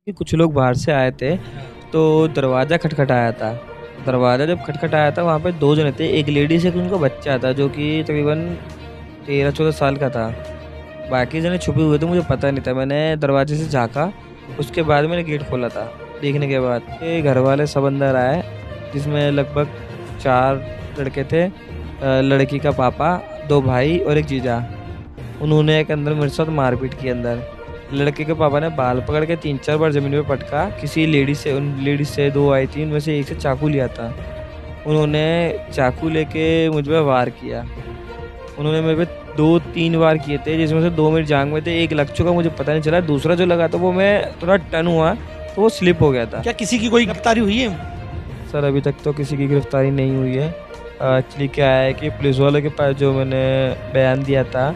कि कुछ लोग बाहर से आए थे, तो दरवाज़ा खटखटाया था। दरवाज़ा जब खटखटाया था वहाँ पे 2 जने थे, एक लेडीज़ एक उनका बच्चा था जो कि तकरीबन 13-14 साल का था। बाकी जने छुपे हुए थे, मुझे पता नहीं था। मैंने दरवाज़े से झाँका, उसके बाद मैंने गेट खोला था। देखने के बाद के घरवाले सब अंदर आए, जिसमें लगभग 4 लड़के थे। लड़की का पापा, 2 भाई और 1 जीजा। उन्होंने एक अंदर मेरे साथ मारपीट की अंदर। लड़के के पापा ने बाल पकड़ के 3-4 बार ज़मीन पे पटका। किसी लेडीज़ से 2 आई थी, उनमें से एक से चाकू लिया था। उन्होंने चाकू लेके मुझ पे वार किया। उन्होंने मेरे पे 2-3 वार किए थे, जिसमें से 2 मेरी जाँघ में थे, 1 लग चुका मुझे पता नहीं चला। दूसरा जो लगा था वो मैं थोड़ा टर्न हुआ, तो वो स्लिप हो गया था। क्या किसी की कोई गिरफ्तारी हुई है? सर अभी तक तो किसी की गिरफ्तारी नहीं हुई है। एक्चुअली क्या है कि पुलिस वालों के पास जो मैंने बयान दिया था,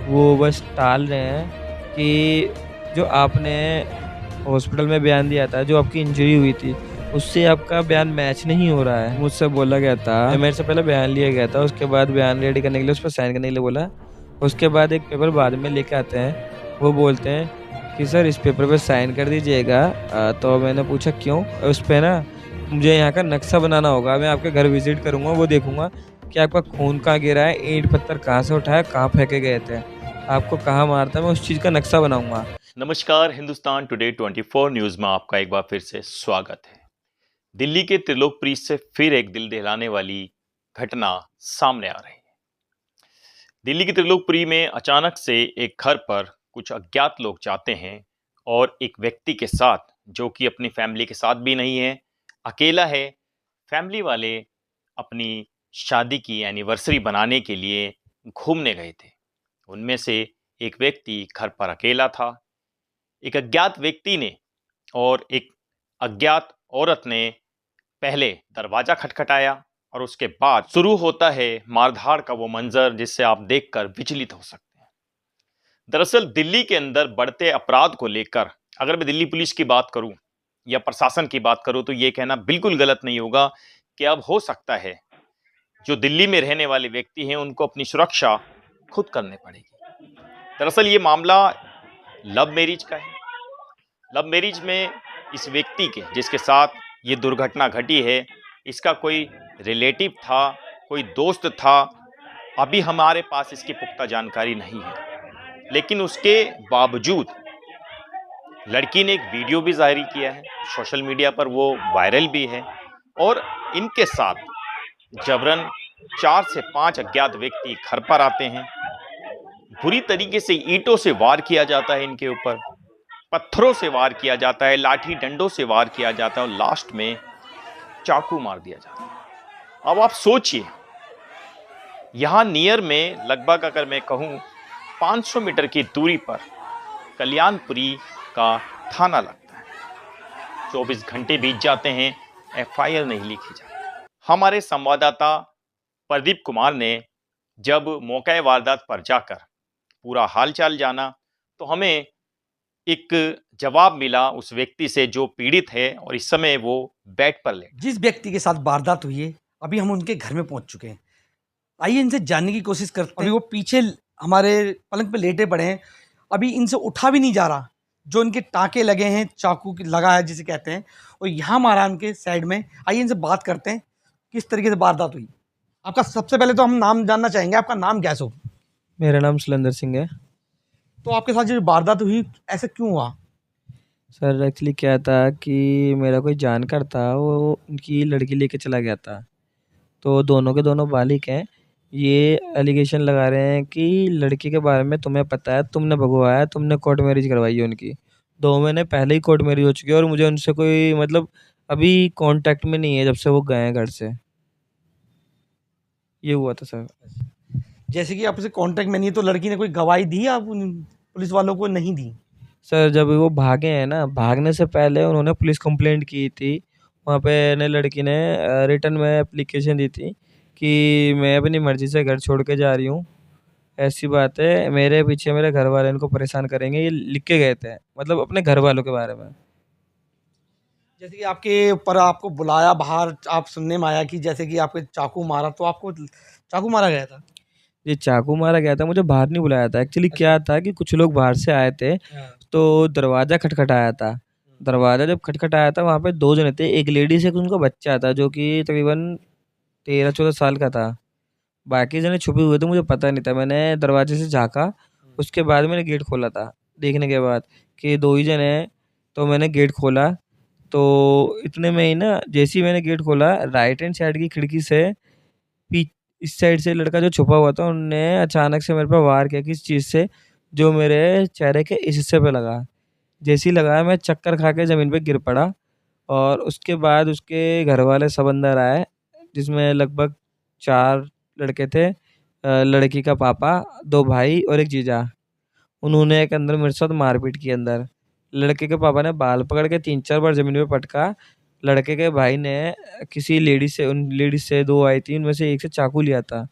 वो बस टाल रहे हैं कि जो आपने हॉस्पिटल में बयान दिया था, जो आपकी इंजरी हुई थी, उससे आपका बयान मैच नहीं हो रहा है। मुझसे बोला गया था, मेरे से पहले बयान लिया गया था, उसके बाद बयान रेडी करने के लिए उस पे साइन करने के लिए बोला। उसके बाद एक पेपर बाद में लेके आते हैं, वो बोलते हैं कि सर इस पेपर पे साइन कर दीजिएगा। तो मैंने पूछा क्यों? उस पे ना मुझे यहाँ का नक्शा बनाना होगा, मैं आपके घर विज़िट करूँगा, वो देखूँगा कि आपका खून कहाँ गिरा है, ईंट-पत्थर कहाँ से उठाया, कहाँ फेंके गए थे, आपको कहाँ मारा था, मैं उस चीज़ का नक्शा बनाऊँगा। नमस्कार, हिंदुस्तान टुडे 24 न्यूज़ में आपका एक बार फिर से स्वागत है। दिल्ली के त्रिलोकपुरी से फिर एक दिल दहलाने वाली घटना सामने आ रही है। दिल्ली के त्रिलोकपुरी में अचानक से एक घर पर कुछ अज्ञात लोग जाते हैं और एक व्यक्ति के साथ, जो कि अपनी फैमिली के साथ भी नहीं है, अकेला है। फैमिली वाले अपनी शादी की एनिवर्सरी बनाने के लिए घूमने गए थे। उनमें से एक व्यक्ति घर पर अकेला था। एक अज्ञात व्यक्ति ने और एक अज्ञात औरत ने पहले दरवाजा खटखटाया और उसके बाद शुरू होता है मारधाड़ का वो मंजर, जिससे आप देखकर विचलित हो सकते हैं। दरअसल दिल्ली के अंदर बढ़ते अपराध को लेकर अगर मैं दिल्ली पुलिस की बात करूं या प्रशासन की बात करूं, तो ये कहना बिल्कुल गलत नहीं होगा कि अब हो सकता है जो दिल्ली में रहने वाले व्यक्ति हैं उनको अपनी सुरक्षा खुद करनी पड़ेगी। दरअसल ये मामला लव मैरिज का है। लव मैरिज में इस व्यक्ति के जिसके साथ ये दुर्घटना घटी है, इसका कोई रिलेटिव था, कोई दोस्त था, अभी हमारे पास इसकी पुख्ता जानकारी नहीं है। लेकिन उसके बावजूद लड़की ने एक वीडियो भी जारी किया है, सोशल मीडिया पर वो वायरल भी है, और इनके साथ जबरन 4 से 5 अज्ञात व्यक्ति घर पर आते हैं। बुरी तरीके से ईंटों से वार किया जाता है इनके ऊपर, पत्थरों से वार किया जाता है, लाठी डंडों से वार किया जाता है और लास्ट में चाकू मार दिया जाता है। अब आप सोचिए, यहां नियर में लगभग अगर मैं कहूं 500 मीटर की दूरी पर कल्याणपुरी का थाना लगता है। 24 घंटे बीत जाते हैं, एफआईआर नहीं लिखी जाती। हमारे संवाददाता प्रदीप कुमार ने जब मौके वारदात पर जाकर पूरा हालचाल जाना, तो हमें एक जवाब मिला उस व्यक्ति से जो पीड़ित है और इस समय वो बेड पर लेटा। जिस व्यक्ति के साथ वारदात हुई है, अभी हम उनके घर में पहुंच चुके हैं। आइए इनसे जानने की कोशिश करते हैं। अभी वो पीछे हमारे पलंग पे लेटे पड़े हैं, अभी इनसे उठा भी नहीं जा रहा। जो इनके टाँके लगे हैं, चाकू लगा है जिसे कहते हैं, और यहाँ मारा उनके साइड में। आइए इनसे बात करते हैं किस तरीके से वारदात हुई। आपका सबसे पहले तो हम नाम जानना चाहेंगे, आपका नाम क्या है शुभ? मेरा नाम सुलेंदर सिंह है। तो आपके साथ जो वारदात हुई, ऐसा क्यों हुआ? सर एक्चुअली क्या था कि मेरा कोई जानकार था, वो उनकी लड़की लेके चला गया था। तो दोनों के दोनों बालिग हैं। ये एलिगेशन लगा रहे हैं कि लड़की के बारे में तुम्हें पता है, तुमने भगवाया, तुमने कोर्ट मैरिज करवाई है उनकी। 2 महीने पहले ही कोर्ट मैरिज हो चुकी है और मुझे उनसे कोई मतलब अभी कांटेक्ट में नहीं है जब से वो गए हैं घर से। ये हुआ था सर। जैसे कि आपसे कांटेक्ट में नहीं है, तो लड़की ने कोई गवाही दी आप पुलिस वालों को? नहीं दी। सर जब वो भागे हैं ना, भागने से पहले उन्होंने पुलिस कंप्लेंट की थी। वहाँ पे ने लड़की ने रिटन में एप्लीकेशन दी थी कि मैं अपनी मर्ज़ी से घर छोड़ के जा रही हूँ। ऐसी बात है, मेरे पीछे मेरे घर वाले इनको परेशान करेंगे, ये लिख के गए थे, मतलब अपने घर वालों के बारे में। जैसे कि आपके ऊपर आपको बुलाया बाहर, आप सुनने में आया कि जैसे कि आपके चाकू मारा, तो आपको चाकू मारा गया था? ये चाकू मारा गया था, मुझे बाहर नहीं बुलाया था। एक्चुअली क्या था कि कुछ लोग बाहर से आए थे, हाँ। तो दरवाज़ा खटखटाया था। दरवाज़ा जब खटखटाया था वहाँ पे 2 जने थे, एक लेडीज़ एक उनका बच्चा था जो कि तकरीबन 13-14 साल का था। बाकी जने छुपे हुए थे, मुझे पता नहीं था। मैंने दरवाज़े से झाँका, उसके बाद मैंने गेट खोला था। देखने के बाद कि 2 ही जने हैं, तो मैंने गेट खोला, तो इतने में ही ना जैसे ही मैंने गेट खोला, राइट हैंड साइड की खिड़की से पी इस साइड से लड़का जो छुपा हुआ था, उनने अचानक से मेरे पे वार किया किसी चीज़ से, जो मेरे चेहरे के इस हिस्से पे लगा। जैसे ही लगा, मैं चक्कर खा के ज़मीन पे गिर पड़ा और उसके बाद उसके घरवाले सब अंदर आए, जिसमें लगभग 4 लड़के थे। लड़की का पापा, 2 भाई और 1 जीजा। उन्होंने एक अंदर मेरे साथ मारपीट की अंदर। लड़के के पापा ने बाल पकड़ के 3-4 बार ज़मीन पे पटका। लड़के के भाई ने किसी लेडीज़ से 2 आई थी, उनमें से एक से चाकू लिया था।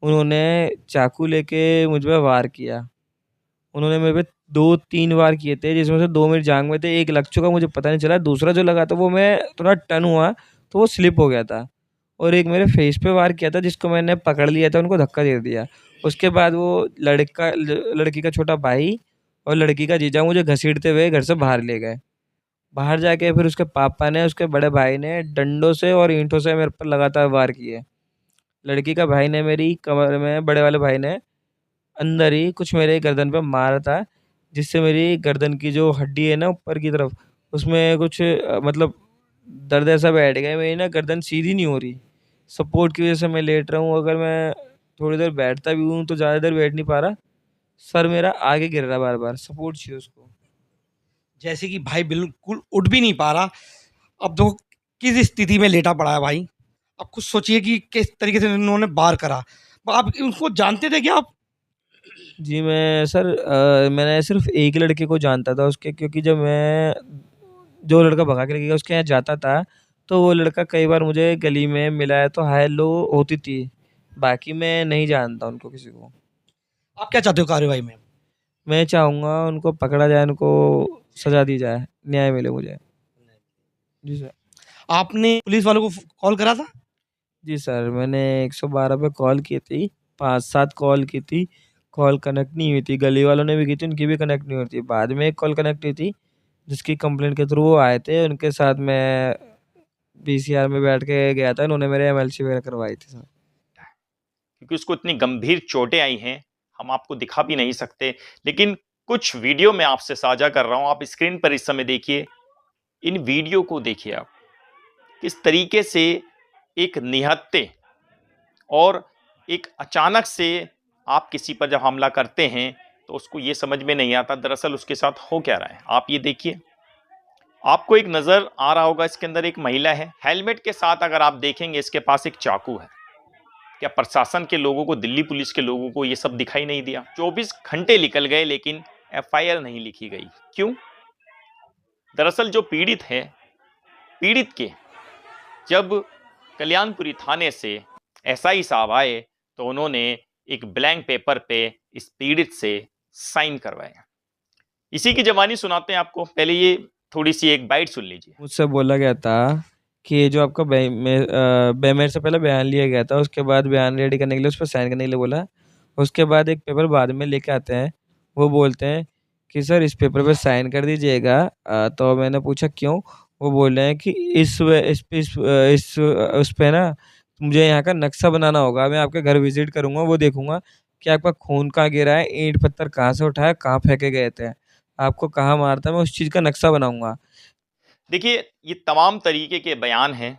उन्होंने चाकू लेके मुझ पे वार किया। उन्होंने मेरे पे 2-3 वार किए थे, जिसमें से 2 मेरी जाँघ में थे, 1 लग चुका मुझे पता नहीं चला, दूसरा जो लगा था वो मैं थोड़ा टर्न हुआ, तो वो स्लिप हो गया था। और एक मेरे फेस पे वार किया था, जिसको मैंने पकड़ लिया था, उनको धक्का दे दिया। उसके बाद वो लड़की का छोटा भाई और लड़की का जीजा मुझे घसीटते हुए घर से बाहर ले गए। बाहर जाके फिर उसके पापा ने, उसके बड़े भाई ने डंडों से और ईंटों से मेरे पर लगातार वार किए। लड़की का भाई ने मेरी कमर में, बड़े वाले भाई ने अंदर ही कुछ मेरे गर्दन पे मारा था, जिससे मेरी गर्दन की जो हड्डी है ना ऊपर की तरफ, उसमें कुछ मतलब दर्द ऐसा बैठ गया है, मेरी ना गर्दन सीधी नहीं हो रही। सपोर्ट की वज़ह से मैं लेट रहा हूँ, अगर मैं थोड़ी देर बैठता भी हूँ तो ज़्यादा देर बैठ नहीं पा रहा। सर मेरा आगे गिर रहा है बार-बार, सपोर्ट चाहिए उसको। जैसे कि भाई बिल्कुल उठ भी नहीं पा रहा। अब देखो किस स्थिति में लेटा पड़ा है भाई। अब खुद सोचिए कि किस तरीके से इन्होंने वार करा। आप उनको जानते थे क्या आप? जी, मैं सर मैंने सिर्फ़ एक लड़के को जानता था उसके, क्योंकि जब मैं जो लड़का भगा के लेके गया उसके यहाँ जाता था, तो वो लड़का कई बार मुझे गली में मिला है तो हाय हेलो होती थी। बाकी मैं नहीं जानता उनको किसी को। आप क्या चाहते हो कार्रवाई में? मैं चाहूँगा उनको पकड़ा जाए, उनको सज़ा दी जाए, न्याय मिले मुझे। जी सर। आपने पुलिस वालों को कॉल करा था? जी सर, मैंने 112 पे कॉल की थी, 5-7 कॉल की थी, कॉल कनेक्ट नहीं हुई थी। गली वालों ने भी की थी, उनकी भी कनेक्ट नहीं हुई थी। बाद में एक कॉल कनेक्ट हुई थी, जिसकी कंप्लेंट के थ्रू वो आए थे, उनके साथ मैं पीसीआर में बैठ के गया था, उन्होंने मेरे एमएलसी वगैरह करवाई थी सर। क्योंकि उसको इतनी गंभीर चोटें आई हैं, हम आपको दिखा भी नहीं सकते, लेकिन कुछ वीडियो मैं आपसे साझा कर रहा हूं, आप स्क्रीन पर इस समय देखिए। इन वीडियो को देखिए आप, किस तरीके से एक निहत्थे और एक अचानक से आप किसी पर जब हमला करते हैं तो उसको ये समझ में नहीं आता दरअसल उसके साथ हो क्या रहा है। आप ये देखिए, आपको एक नजर आ रहा होगा, इसके अंदर एक महिला है, हेलमेट के साथ अगर आप देखेंगे इसके पास एक चाकू है। क्या प्रशासन के लोगों को, दिल्ली पुलिस के लोगों को ये सब दिखाई नहीं दिया? 24 घंटे निकल गए लेकिन एफआईआर नहीं लिखी गई। क्यों? दरअसल जो पीड़ित है, पीड़ित के जब कल्याणपुरी थाने से एसआई साहब आए तो उन्होंने एक ब्लैंक पेपर पे इस पीड़ित से साइन करवाए। इसी की जवानी सुनाते हैं आपको, पहले ये थोड़ी सी एक बाइट सुन लीजिए। मुझसे बोला गया था कि ये जो आपका मेरे से पहले बयान लिया गया था, उसके बाद बयान रेडी करने के लिए उस पे साइन करने के लिए बोला। उसके बाद एक पेपर बाद में लेके आते हैं, वो बोलते हैं कि सर इस पेपर पे साइन कर दीजिएगा। तो मैंने पूछा क्यों? वो बोल रहे हैं कि उस पे ना मुझे यहाँ का नक्शा बनाना होगा। मैं आपके घर विज़िट करूँगा, वो देखूँगा कि आपका खून कहाँ गिरा है, ईंट-पत्थर कहाँ से उठाया, कहाँ फेंके गए थे, आपको कहाँ मारा था, मैं उस चीज़ का नक्शा बनाऊँगा। देखिए, ये तमाम तरीके के बयान हैं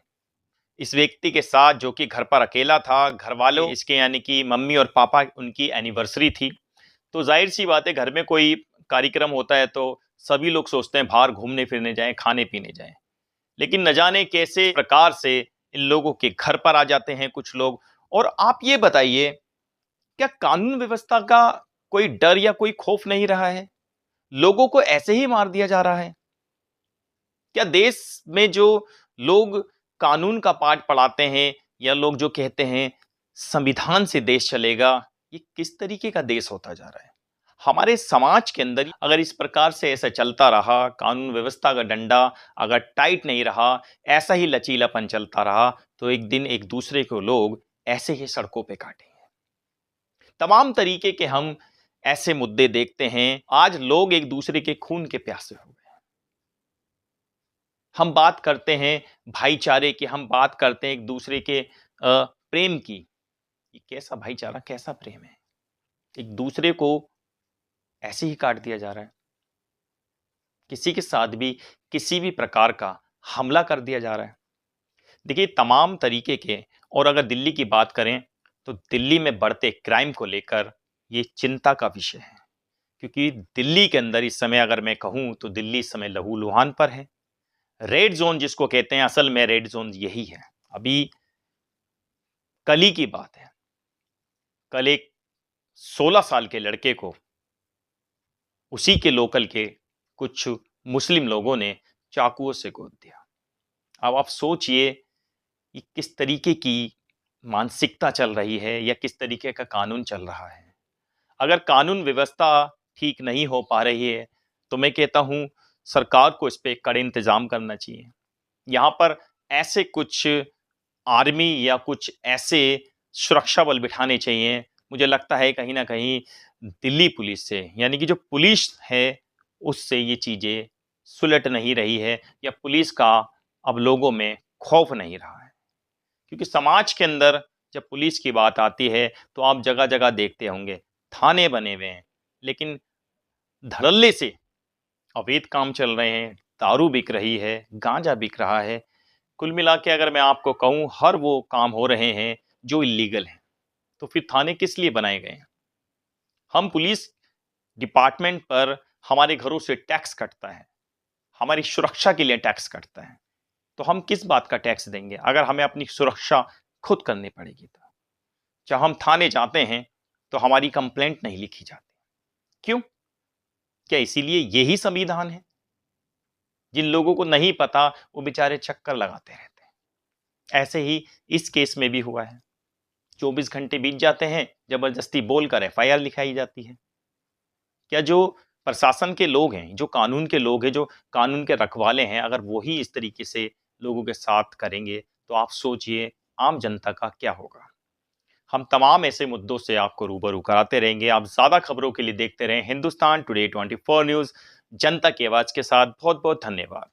इस व्यक्ति के साथ जो कि घर पर अकेला था। घर वालों इसके यानी कि मम्मी और पापा, उनकी एनिवर्सरी थी, तो जाहिर सी बात है घर में कोई कार्यक्रम होता है तो सभी लोग सोचते हैं बाहर घूमने फिरने जाएं, खाने पीने जाएं। लेकिन न जाने कैसे प्रकार से इन लोगों के घर पर आ जाते हैं कुछ लोग। और आप ये बताइए, क्या कानून व्यवस्था का कोई डर या कोई खौफ नहीं रहा है? लोगों को ऐसे ही मार दिया जा रहा है? क्या देश में जो लोग कानून का पाठ पढ़ाते हैं या लोग जो कहते हैं संविधान से देश चलेगा, ये किस तरीके का देश होता जा रहा है? हमारे समाज के अंदर अगर इस प्रकार से ऐसा चलता रहा, कानून व्यवस्था का डंडा अगर टाइट नहीं रहा, ऐसा ही लचीलापन चलता रहा, तो एक दिन एक दूसरे को लोग ऐसे ही सड़कों पे काटेंगे। तमाम तरीके के हम ऐसे मुद्दे देखते हैं। आज लोग एक दूसरे के खून के प्यासे हो गए। हम बात करते हैं भाईचारे की, हम बात करते हैं एक दूसरे के प्रेम की। ये कैसा भाईचारा, कैसा प्रेम है? एक दूसरे को ऐसे ही काट दिया जा रहा है। किसी के साथ भी किसी भी प्रकार का हमला कर दिया जा रहा है। देखिए तमाम तरीके के, और अगर दिल्ली की बात करें तो दिल्ली में बढ़ते क्राइम को लेकर ये चिंता का विषय है, क्योंकि दिल्ली के अंदर इस समय अगर मैं कहूं तो दिल्ली इस समय लहूलुहान पर है। रेड जोन जिसको कहते हैं, असल में रेड जोन यही है। अभी कल ही की बात है, कल एक 16 साल के लड़के को उसी के लोकल के कुछ मुस्लिम लोगों ने चाकुओं से गोद दिया। अब आप सोचिए कि किस तरीके की मानसिकता चल रही है या किस तरीके का कानून चल रहा है। अगर कानून व्यवस्था ठीक नहीं हो पा रही है तो मैं कहता हूं सरकार को इस पे कड़े इंतजाम करना चाहिए। यहाँ पर ऐसे कुछ आर्मी या कुछ ऐसे सुरक्षा बल बिठाने चाहिए। मुझे लगता है कहीं ना कहीं दिल्ली पुलिस से, यानी कि जो पुलिस है, उससे ये चीजें सुलट नहीं रही है, या पुलिस का अब लोगों में खौफ नहीं रहा है। क्योंकि समाज के अंदर जब पुलिस की बात आती है तो आप जगह जगह देखते होंगे थाने बने हुए हैं, लेकिन धड़ल्ले से अवैध काम चल रहे हैं, दारू बिक रही है, गांजा बिक रहा है। कुल मिला के अगर मैं आपको कहूं हर वो काम हो रहे हैं जो इलीगल हैं, तो फिर थाने किस लिए बनाए गए हैं? हम पुलिस डिपार्टमेंट पर हमारे घरों से टैक्स कटता है, हमारी सुरक्षा के लिए टैक्स कटता है, तो हम किस बात का टैक्स देंगे अगर हमें अपनी सुरक्षा खुद करनी पड़ेगी? तो जब हम थाने जाते हैं तो हमारी कंप्लेंट नहीं लिखी जाती, क्यों? क्या इसीलिए यही संविधान है? जिन लोगों को नहीं पता वो बेचारे चक्कर लगाते रहते हैं। ऐसे ही इस केस में भी हुआ है। 24 घंटे बीत जाते हैं, जबरदस्ती बोलकर एफआईआर लिखाई जाती है। क्या जो प्रशासन के लोग हैं, जो कानून के लोग हैं, जो कानून के रखवाले हैं, अगर वो ही इस तरीके से लोगों के साथ करेंगे तो आप सोचिए आम जनता का क्या होगा। हम तमाम ऐसे मुद्दों से आपको रूबरू कराते रहेंगे। आप ज्यादा खबरों के लिए देखते रहें हिंदुस्तान टुडे 24 न्यूज, जनता की आवाज के साथ। बहुत बहुत धन्यवाद।